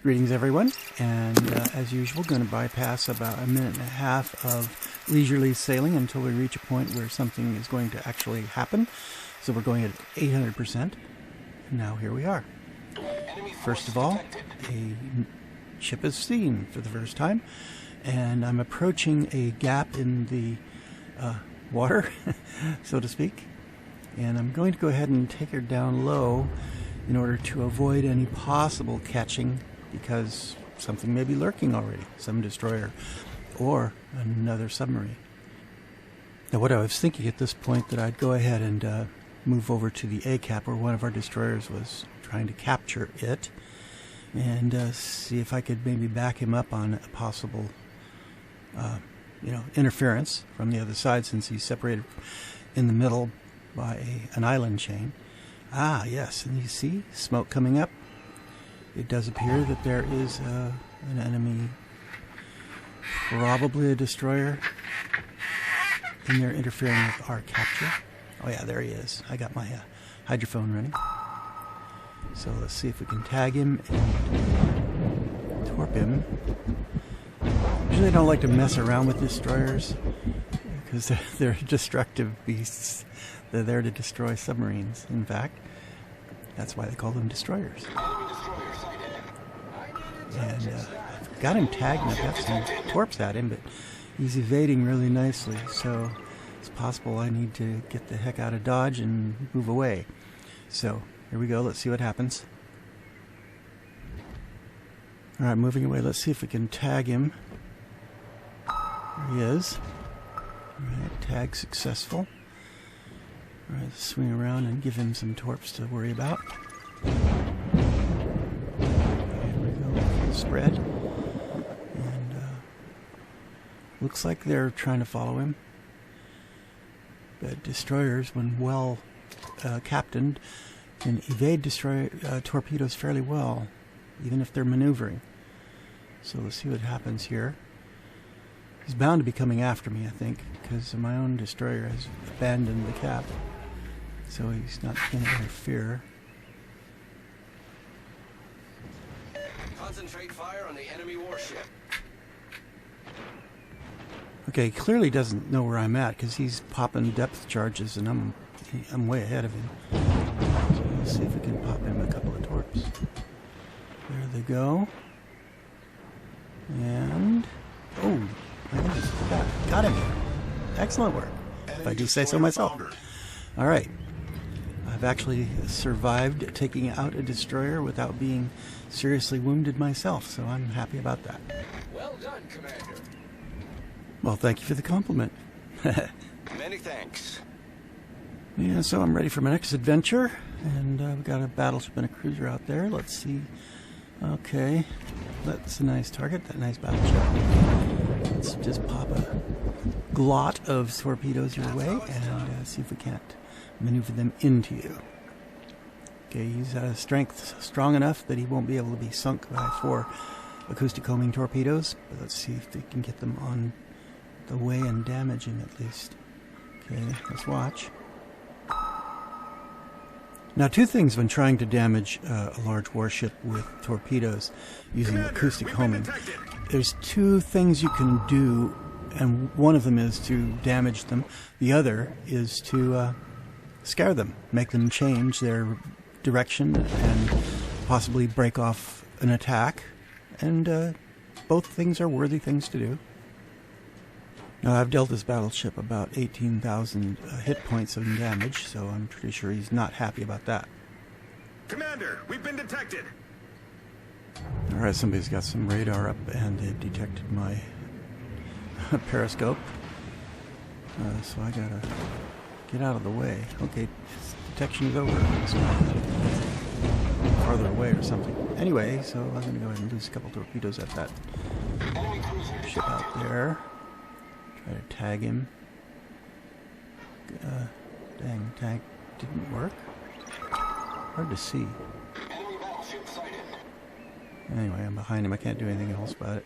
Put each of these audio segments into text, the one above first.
Greetings everyone, and as usual going to bypass about a minute and a half of leisurely sailing until we reach a point where something is going to actually happen. So we're going at 800%, and now here we are. First of all, a ship is seen for the first time, and I'm approaching a gap in the water, so to speak, and I'm going to go ahead and take her down low in order to avoid any possible catching, because something may be lurking already, some destroyer or another submarine. Now what I was thinking at this point, that I'd go ahead and move over to the A-cap where one of our destroyers was trying to capture it, and see if I could maybe back him up on a possible interference from the other side, since he's separated in the middle by an island chain. Ah, yes, and you see smoke coming up. It does appear that there is an enemy, probably a destroyer, and they're interfering with our capture. Oh yeah, there he is. I got my hydrophone running. So let's see if we can tag him and torp him. Usually I don't like to mess around with destroyers, because they're destructive beasts. They're there to destroy submarines, in fact. That's why they call them destroyers. And I've got him tagged, and I've got some torps at him, but he's evading really nicely, so it's possible I need to get the heck out of Dodge and move away. So, here we go. Let's see what happens. Alright, moving away. Let's see if we can tag him. There he is. Alright, tag successful. Alright, let's swing around and give him some torps to worry about. Here we go, full spread. And looks like they're trying to follow him. But destroyers, when well captained, can evade torpedoes fairly well, even if they're maneuvering. So let's see what happens here. He's bound to be coming after me, I think, because my own destroyer has abandoned the cap. So he's not going to interfere. Concentrate fire on the enemy warship. Okay, he clearly doesn't know where I'm at, because he's popping depth charges, and I'm way ahead of him. So let's see if we can pop him a couple of torps. There they go. And oh, my goodness, got him. Excellent work, if I do say so myself. All right. I've actually survived taking out a destroyer without being seriously wounded myself, so I'm happy about that. Well done, Commander. Well, thank you for the compliment. Many thanks. Yeah, so I'm ready for my next adventure, and we've got a battleship and a cruiser out there. Let's see. Okay, that's a nice target, that nice battleship. Let's just pop a glot of torpedoes your way and see if we can't maneuver them into you. Okay, he's strength strong enough that he won't be able to be sunk by 4 acoustic homing torpedoes, but let's see if they can get them on the way and damage him at least. Okay, let's watch. Now, two things when trying to damage a large warship with torpedoes using acoustic homing. There's two things you can do, and one of them is to damage them. The other is to scare them, make them change their direction and possibly break off an attack. And both things are worthy things to do. Now, I've dealt this battleship about 18,000 hit points of damage, so I'm pretty sure he's not happy about that. Commander, we've been detected. Alright, somebody's got some radar up, and they've detected my periscope. So I gotta get out of the way. Okay, detection is over. It's farther away or something. Anyway, so I'm gonna go ahead and lose a couple torpedoes at that ship out there. Try to tag him. Dang, tag didn't work. Hard to see. Anyway, I'm behind him. I can't do anything else about it.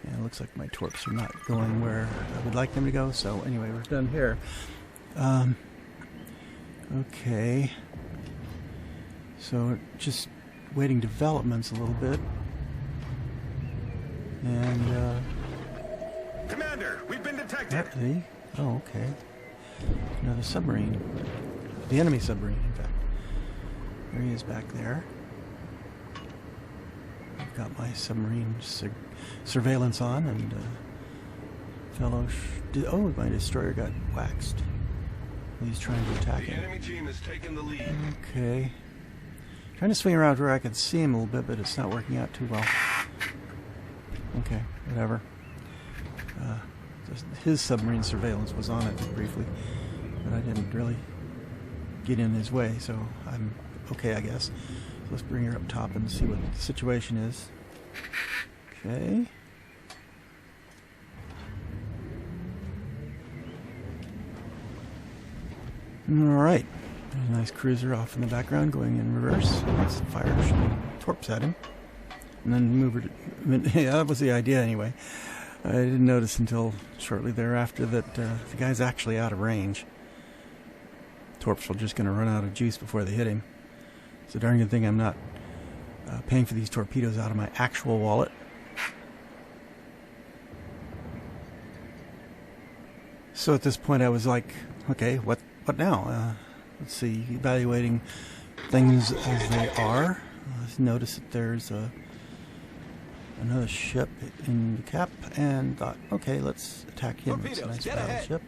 And it looks like my torps are not going where I would like them to go. So anyway, we're done here. Okay. So just waiting developments a little bit. And, Commander, we've been detected. oh, okay. Another submarine. The enemy submarine, in fact. There he is back there. I've got my submarine surveillance on, and oh, my destroyer got waxed. He's trying to attack The him. enemy team has taken the lead. Okay. Trying to swing around where I can see him a little bit, but it's not working out too well. Okay, whatever. His submarine surveillance was on it briefly, but I didn't really get in his way, so I'm okay, I guess. So let's bring her up top and see what the situation is. Okay. Alright. There's a nice cruiser off in the background going in reverse. Let's fire torps at him. And then move her to... yeah, that was the idea anyway. I didn't notice until shortly thereafter that the guy's actually out of range. Torps are just going to run out of juice before they hit him. It's a darn good thing I'm not paying for these torpedoes out of my actual wallet. So at this point I was like, okay, what now? Let's see, evaluating things as they are. Let's notice that there's another ship in the cap, and thought, okay, let's attack him. It's a nice battleship.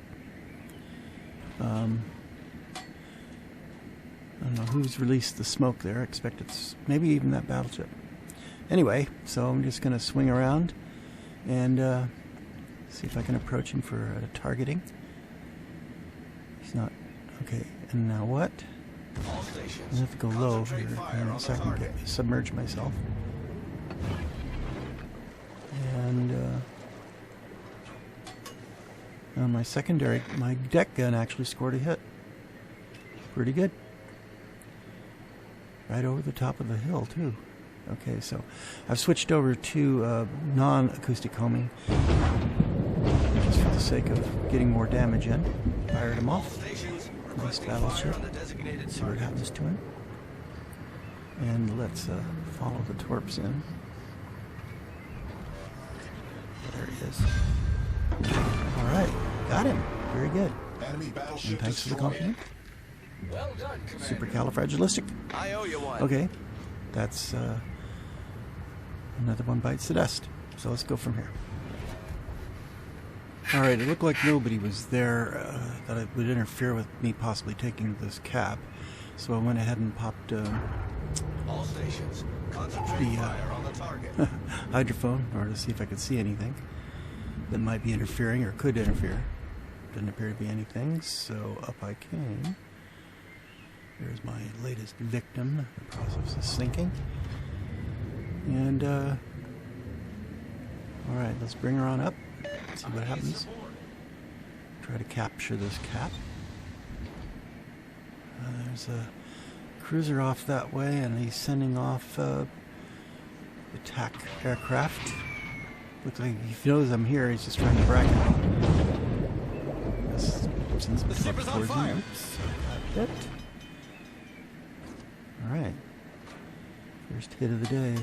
I don't know who's released the smoke there. I expect it's maybe even that battleship. Anyway, so I'm just going to swing around and see if I can approach him for targeting. He's not... Okay, and now what? All stations. I have to go low here Concentrate fire in on a the second to target. submerge myself. And on my secondary, my deck gun actually scored a hit. Pretty good. Right over the top of the hill, too. Okay, so I've switched over to non-acoustic homing, just for the sake of getting more damage in. Fired him All off. stations. Nice Requesting battleship. fire on the designated See what target. happens to him. And let's follow the torps in. There he is. Alright, got him. Very good. Enemy battleship And thanks for the destroyed. compliment. Well done, Commander. Supercalifragilistic. I owe you one. Okay, that's another one bites the dust. So let's go from here. Alright, it looked like nobody was there that it would interfere with me possibly taking this cap. So I went ahead and popped All stations. Concentrate The, fire on the target. hydrophone in order to see if I could see anything that might be interfering or could interfere. Didn't appear to be anything, so up I came. There's my latest victim. The process is sinking. And, alright, let's bring her on up. See what happens. Try to capture this cap. There's a cruiser off that way, and he's sending off attack aircraft. Looks like if he knows I'm here, he's just trying to brag about me. Send some The ship torps is on towards fire. him. Oops, got hit. Alright. First hit of the day.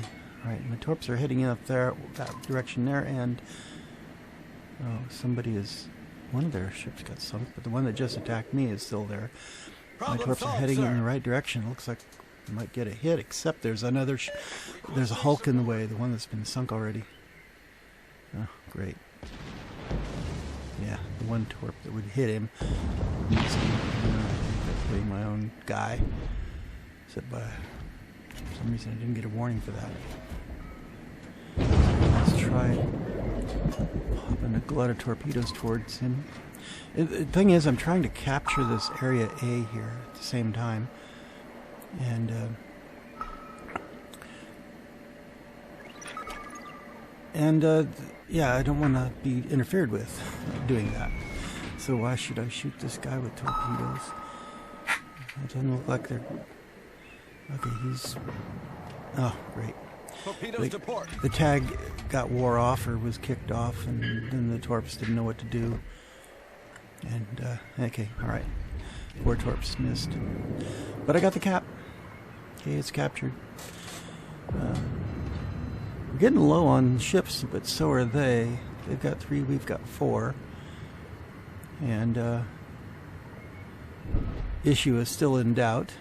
Alright, my torps are heading up there, that direction there, and oh, somebody is... One of their ships got sunk, but the one that just attacked me is still there. My torps are heading in the right direction. Looks like I might get a hit, except there's another... there's a hulk in the way, the one that's been sunk already. Oh, great. Yeah, the one torp that would hit him. That's my own guy. Except by some reason I didn't get a warning for that. Let's try popping a glut of torpedoes towards him. The thing is, I'm trying to capture this area A here at the same time. And yeah, I don't want to be interfered with doing that. So why should I shoot this guy with torpedoes? It doesn't look like they're... Okay, he's... Oh, great. Torpedoes to port. The tag got wore off or was kicked off, and then the torps didn't know what to do. And, okay, alright. 4 torps missed. But I got the cap. Okay, it's captured. We're getting low on ships, but so are they. They've got 3, we've got 4. And issue is still in doubt.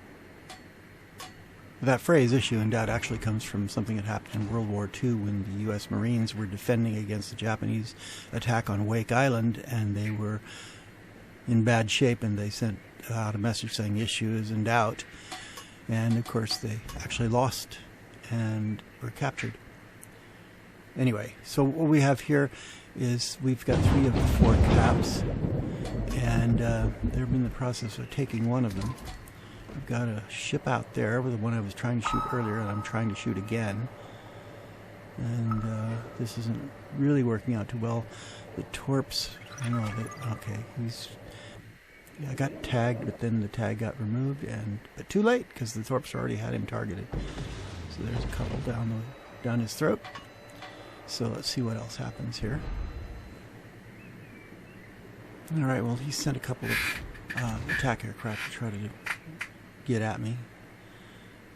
That phrase, issue in doubt, actually comes from something that happened in World War II when the U.S. Marines were defending against the Japanese attack on Wake Island, and they were in bad shape, and they sent out a message saying issue is in doubt. And, of course, they actually lost and were captured. Anyway, so what we have here is we've got 3 of the 4 caps, and they're in the process of taking one of them. I've got a ship out there with the one I was trying to shoot earlier, and I'm trying to shoot again. And this isn't really working out too well. The torps, I know that, okay, I got tagged, but then the tag got removed, but too late, because the torps already had him targeted. So there's a couple down his throat. So let's see what else happens here. Alright, well, he sent a couple of attack aircraft to try to get at me.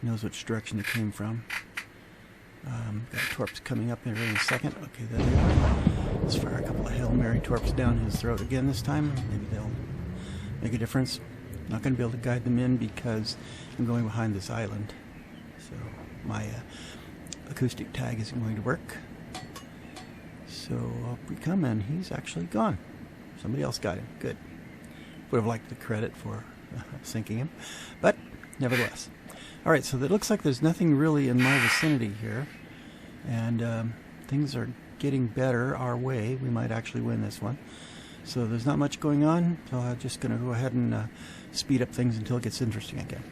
He knows which direction it came from. Got torps coming up there in a second. Okay, there they are. Let's fire a couple of Hail Mary torps down his throat again this time. Maybe they'll make a difference. Not going to be able to guide them in because I'm going behind this island. So my acoustic tag isn't going to work. So up we come, and he's actually gone. Somebody else got him. Good. Would have liked the credit for sinking him, but nevertheless. All right, so it looks like there's nothing really in my vicinity here, and things are getting better our way. We might actually win this one. So there's not much going on, so I'm just going to go ahead and speed up things until it gets interesting again.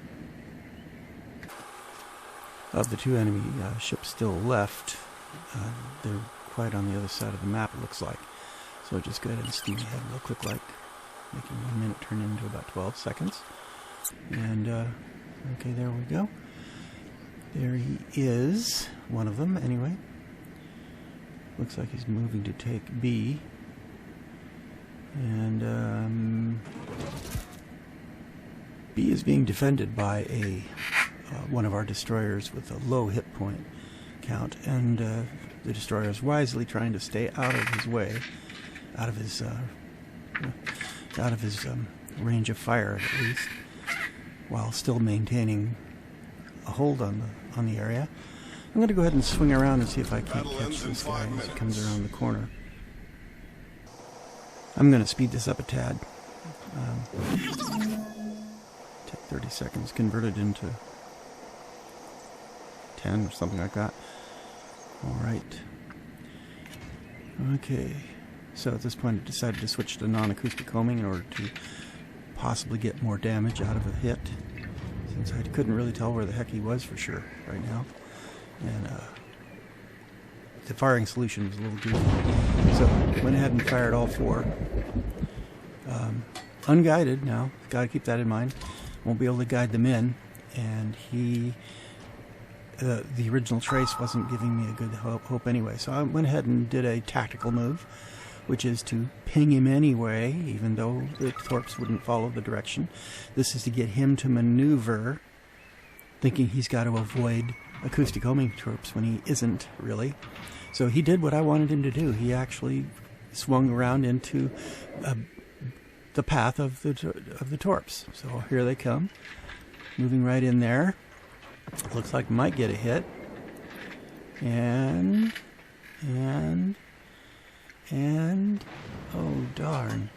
Of the 2 enemy ships still left, they're quite on the other side of the map, it looks like. So just go ahead and steam ahead real quick, like making 1 minute turn into about 12 seconds. And, okay, there we go. There he is, one of them, anyway. Looks like he's moving to take B. And, B is being defended by one of our destroyers with a low hit point count, and the destroyer is wisely trying to stay out of his way, out of his range of fire at least, while still maintaining a hold on the area. I'm going to go ahead and swing around and see if I can't catch this guy as he comes around the corner. I'm going to speed this up a tad. Take 30 seconds, convert it into 10 or something like that. Alright. Okay. So at this point I decided to switch to non-acoustic homing in order to possibly get more damage out of a hit, since I couldn't really tell where the heck he was for sure right now. And the firing solution was a little goofy. So went ahead and fired all 4. Unguided now. Got to keep that in mind. Won't be able to guide them in. And the original trace wasn't giving me a good hope anyway. So I went ahead and did a tactical move, which is to ping him anyway, even though the torps wouldn't follow the direction. This is to get him to maneuver, thinking he's got to avoid acoustic homing torps when he isn't really. So he did what I wanted him to do. He actually swung around into the path of the torps. So here they come, moving right in there. Looks like might get a hit, and oh darn!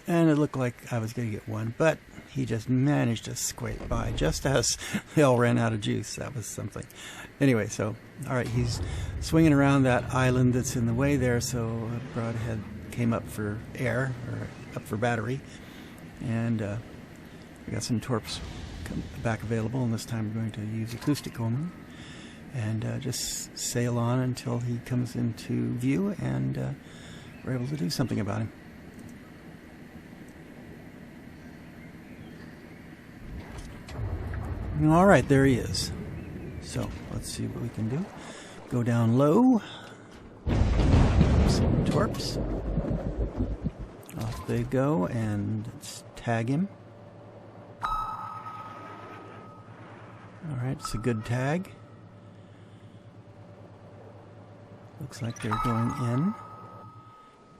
And it looked like I was going to get one, but he just managed to scrape by just as they all ran out of juice. That was something. Anyway, so all right, he's swinging around that island that's in the way there. So Broadhead came up for air, or up for battery, and we got some torps back available, and this time we're going to use acoustic homing and just sail on until he comes into view, and we're able to do something about him. Alright, there he is. So let's see what we can do. Go down low, some torps, off they go, and let's tag him. Alright, it's a good tag. Looks like they're going in.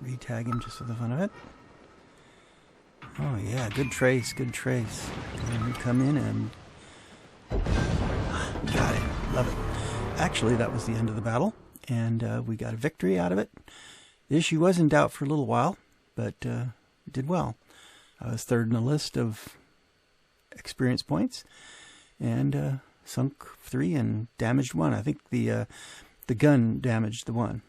Retag him just for the fun of it. Oh yeah, good trace, good trace. And we come in and got it. Love it. Actually, that was the end of the battle, and we got a victory out of it. The issue was in doubt for a little while, but we did well. I was third in the list of experience points, and sunk 3 and damaged 1. I think the gun damaged the 1.